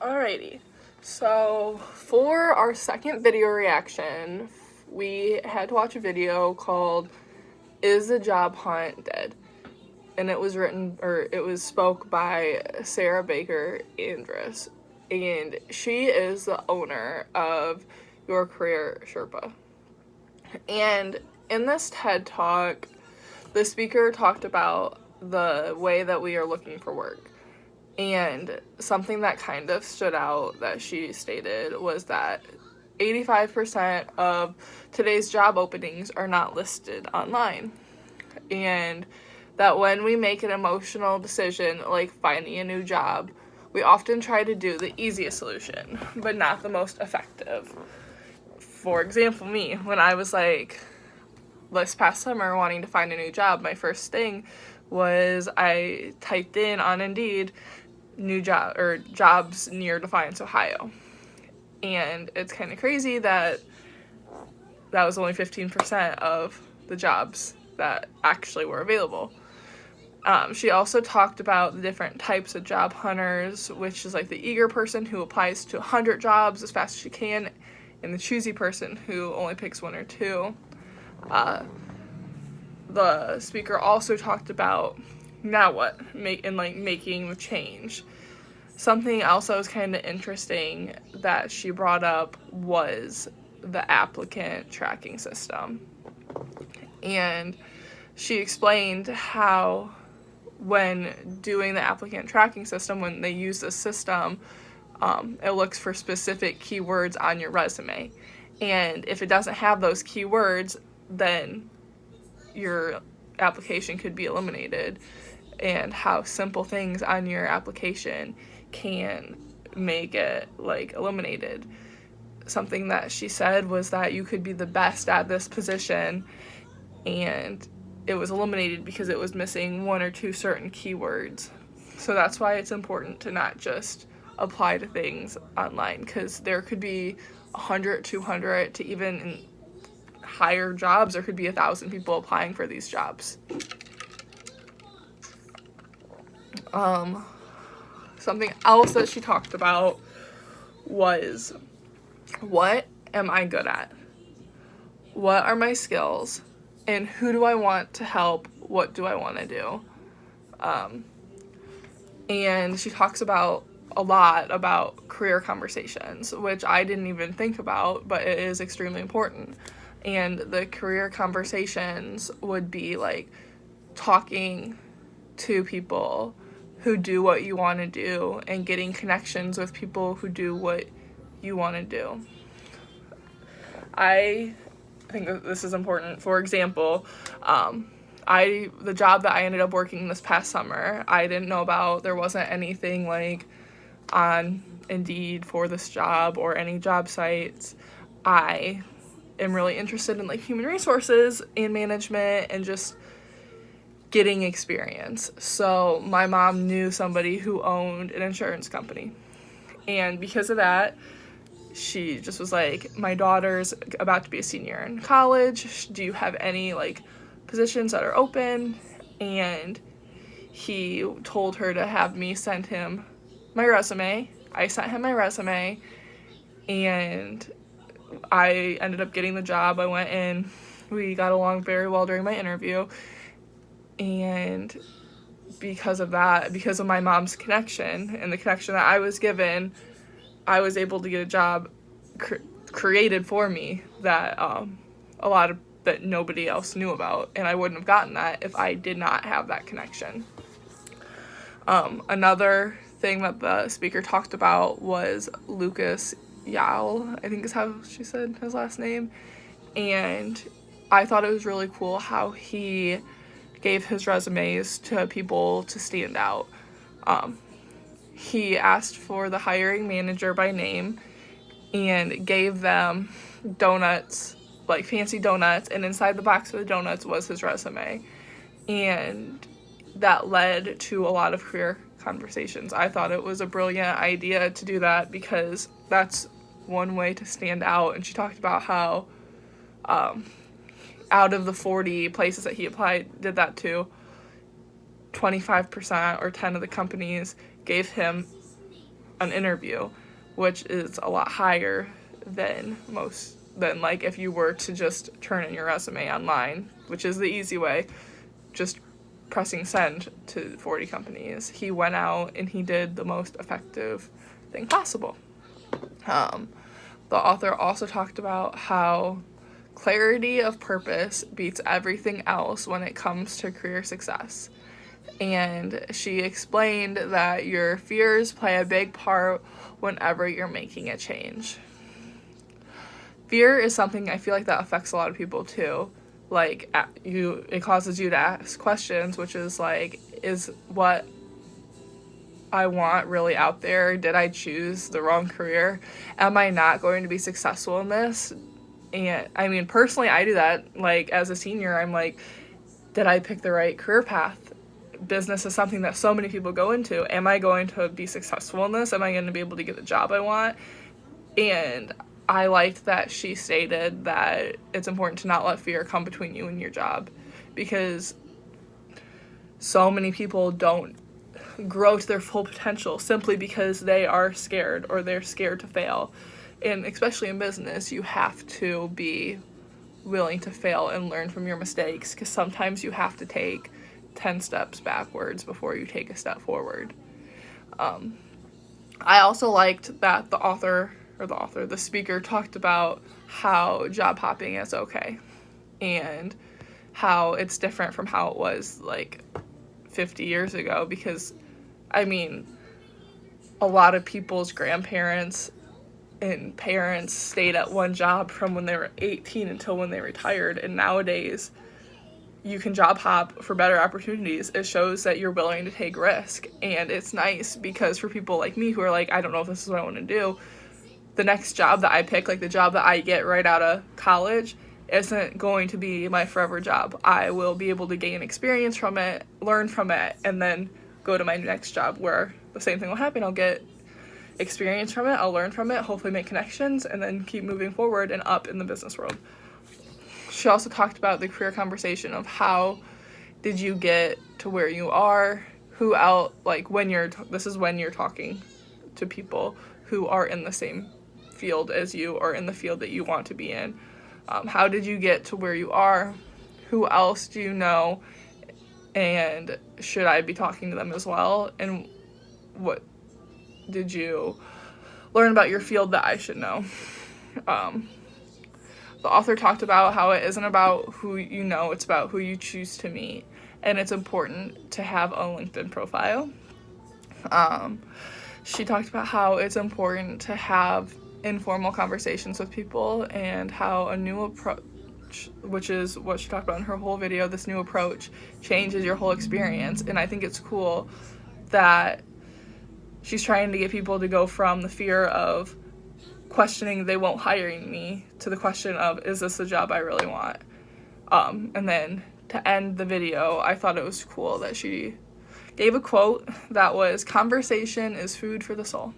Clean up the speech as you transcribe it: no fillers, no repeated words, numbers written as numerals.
Alrighty, so for our second video reaction, we had to watch a video called Is the Job Hunt Dead? And it was spoke by Sarah Baker Andrus, and she is the owner of Your Career Sherpa. And in this TED Talk, the speaker talked about the way that we are looking for work. And something that kind of stood out that she stated was that 85% of today's job openings are not listed online. And that when we make an emotional decision like finding a new job, we often try to do the easiest solution, but not the most effective. For example, me, when I was like this past summer wanting to find a new job, my first thing was I typed in on Indeed new job or jobs near Defiance, Ohio. And it's kind of crazy that was only 15% of the jobs that actually were available. She also talked about the different types of job hunters, which is like the eager person who applies to 100 jobs as fast as she can, and the choosy person who only picks one or two. The speaker also talked about now what, making the change. Something else that was kind of interesting that she brought up was the applicant tracking system. And she explained how when doing the applicant tracking system, when they use this system, it looks for specific keywords on your resume. And if it doesn't have those keywords, then your application could be eliminated, and how simple things on your application can make it eliminated. Something that she said was that you could be the best at this position and it was eliminated because it was missing one or two certain keywords. So that's why it's important to not just apply to things online, because there could be 100, 200 to even higher jobs, there could be 1,000 people applying for these jobs. Something else that she talked about was, what am I good at? What are my skills? And who do I want to help? What do I want to do? And she talks about a lot about career conversations, which I didn't even think about, but it is extremely important. And the career conversations would be like talking to people who do what you want to do and getting connections with people who do what you want to do. I think that this is important. For example, the job that I ended up working this past summer, I didn't know about. There wasn't anything like on Indeed for this job or any job sites. I am really interested in human resources and management and just getting experience. So my mom knew somebody who owned an insurance company, and because of that, she just was like, my daughter's about to be a senior in college. Do you have any positions that are open? And he told her to have me send him my resume. I sent him my resume, and I ended up getting the job. I went in. We got along very well during my interview. And because of that, because of my mom's connection and the connection that I was given, I was able to get a job created for me that that nobody else knew about, and I wouldn't have gotten that if I did not have that connection. Another thing that the speaker talked about was Lucas Yao, I think is how she said his last name, and I thought it was really cool how he gave his resumes to people to stand out. He asked for the hiring manager by name and gave them donuts, fancy donuts, and inside the box of the donuts was his resume. And that led to a lot of career conversations. I thought it was a brilliant idea to do that because that's one way to stand out. And she talked about how out of the 40 places that he did that to, 25% or 10 of the companies gave him an interview, which is a lot higher than like if you were to just turn in your resume online, which is the easy way, just pressing send to 40 companies. He went out and he did the most effective thing possible. The author also talked about how clarity of purpose beats everything else when it comes to career success. And she explained that your fears play a big part whenever you're making a change. Fear is something I feel like that affects a lot of people too. Like, it causes you to ask questions, which is like, is what I want really out there? Did I choose the wrong career? Am I not going to be successful in this? And I mean, personally, I do that. Like, as a senior, I'm like, did I pick the right career path? Business is something that so many people go into. Am I going to be successful in this? Am I going to be able to get the job I want? And I liked that she stated that it's important to not let fear come between you and your job, because so many people don't grow to their full potential simply because they are scared or they're scared to fail. And especially in business, you have to be willing to fail and learn from your mistakes, because sometimes you have to take 10 steps backwards before you take a step forward. I also liked that the speaker talked about how job hopping is okay and how it's different from how it was like 50 years ago, because I mean, a lot of people's grandparents and parents stayed at one job from when they were 18 until when they retired, and nowadays you can job hop for better opportunities. It shows that you're willing to take risk, and it's nice because for people like me who are like, I don't know if this is what I want to do, the next job that I pick, like the job that I get right out of college, isn't going to be my forever job. I will be able to gain experience from it, learn from it, and then go to my next job where the same thing will happen. I'll get experience from it, I'll learn from it, hopefully make connections, and then keep moving forward and up in the business world. She also talked about the career conversation of how did you get to where you are, who else, like this is when you're talking to people who are in the same field as you or in the field that you want to be in. How did you get to where you are? Who else do you know? And should I be talking to them as well? And what did you learn about your field that I should know? The author talked about how it isn't about who you know, it's about who you choose to meet. And it's important to have a LinkedIn profile. She talked about how it's important to have informal conversations with people, and how a new approach, which is what she talked about in her whole video, this new approach changes your whole experience. And I think it's cool that she's trying to get people to go from the fear of questioning they won't hire me to the question of, is this a job I really want? And then to end the video, I thought it was cool that she gave a quote that was, "Conversation is food for the soul."